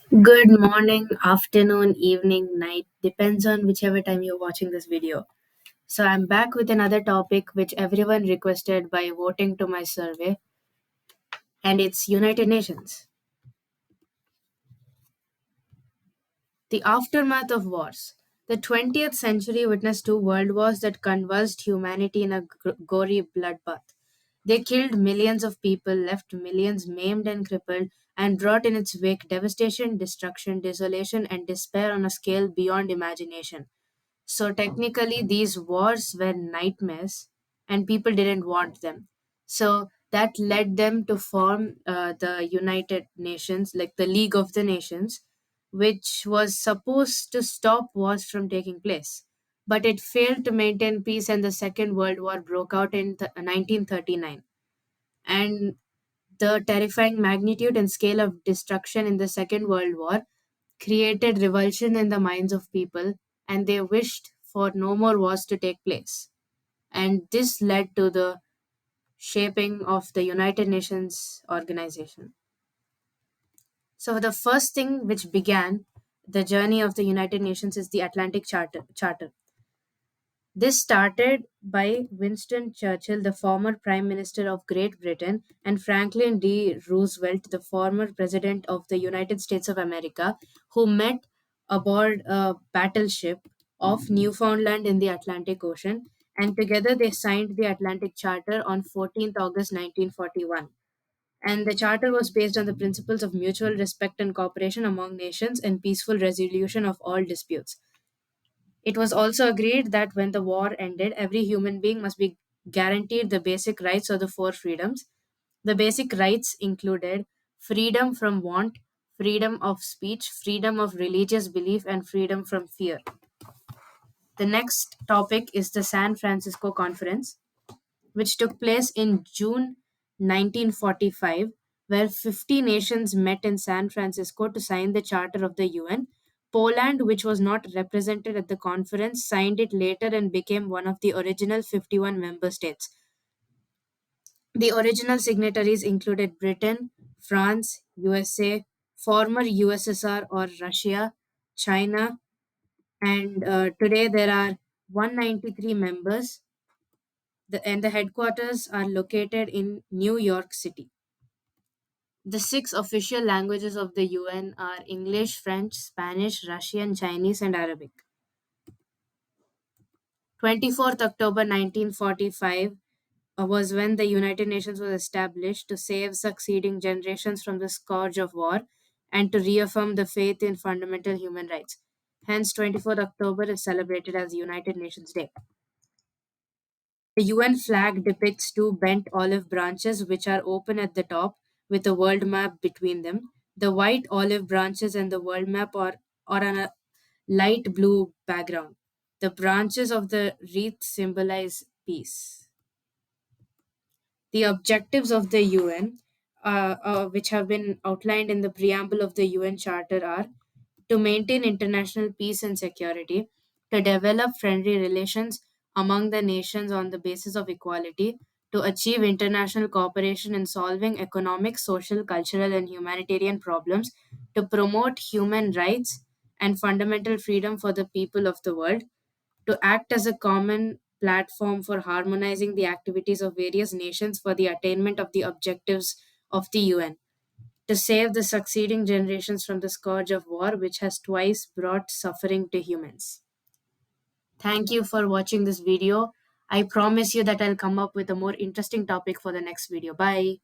Good morning, afternoon, evening, night, depends on whichever time you're watching this video. So, I'm back with another topic which everyone requested by voting to my survey, and it's United Nations. The aftermath of wars. The 20th century witnessed two world wars that convulsed humanity in a gory bloodbath. They killed millions of people, left millions maimed and crippled, and brought in its wake devastation, destruction, desolation, and despair on a scale beyond imagination. So technically, these wars were nightmares, and people didn't want them. So that led them to form the United Nations, like the League of the Nations, which was supposed to stop wars from taking place. But it failed to maintain peace, and the Second World War broke out in 1939. And the terrifying magnitude and scale of destruction in the Second World War created revulsion in the minds of people, and they wished for no more wars to take place. And this led to the shaping of the United Nations organization. So, the first thing which began the journey of the United Nations is the Atlantic Charter. This started by Winston Churchill, the former Prime Minister of Great Britain, and Franklin D. Roosevelt, the former President of the United States of America, who met aboard a battleship off Newfoundland in the Atlantic Ocean, and together they signed the Atlantic Charter on 14th August 1941. And the charter was based on the principles of mutual respect and cooperation among nations and peaceful resolution of all disputes. It was also agreed that when the war ended, every human being must be guaranteed the basic rights of the four freedoms. The basic rights included freedom from want, freedom of speech, freedom of religious belief, and freedom from fear. The next topic is the San Francisco Conference, which took place in June 1945, where 50 nations met in San Francisco to sign the Charter of the UN. Poland, which was not represented at the conference, signed it later and became one of the original 51 member states. The original signatories included Britain, France, USA, former USSR or Russia, China, and today there are 193 members, and the headquarters are located in New York City. The six official languages of the UN are English, French, Spanish, Russian, Chinese, and Arabic. 24th October 1945 was when the United Nations was established to save succeeding generations from the scourge of war and to reaffirm the faith in fundamental human rights. Hence, 24th October is celebrated as United Nations Day. The UN flag depicts two bent olive branches which are open at the top with a world map between them. The white olive branches and the world map are on a light blue background. The branches of the wreath symbolize peace. The objectives of the UN, which have been outlined in the preamble of the UN Charter, are to maintain international peace and security, to develop friendly relations among the nations on the basis of equality, to achieve international cooperation in solving economic, social, cultural, and humanitarian problems, to promote human rights and fundamental freedom for the people of the world, to act as a common platform for harmonizing the activities of various nations for the attainment of the objectives of the UN, to save the succeeding generations from the scourge of war, which has twice brought suffering to humans. Thank you for watching this video. I promise you that I'll come up with a more interesting topic for the next video. Bye.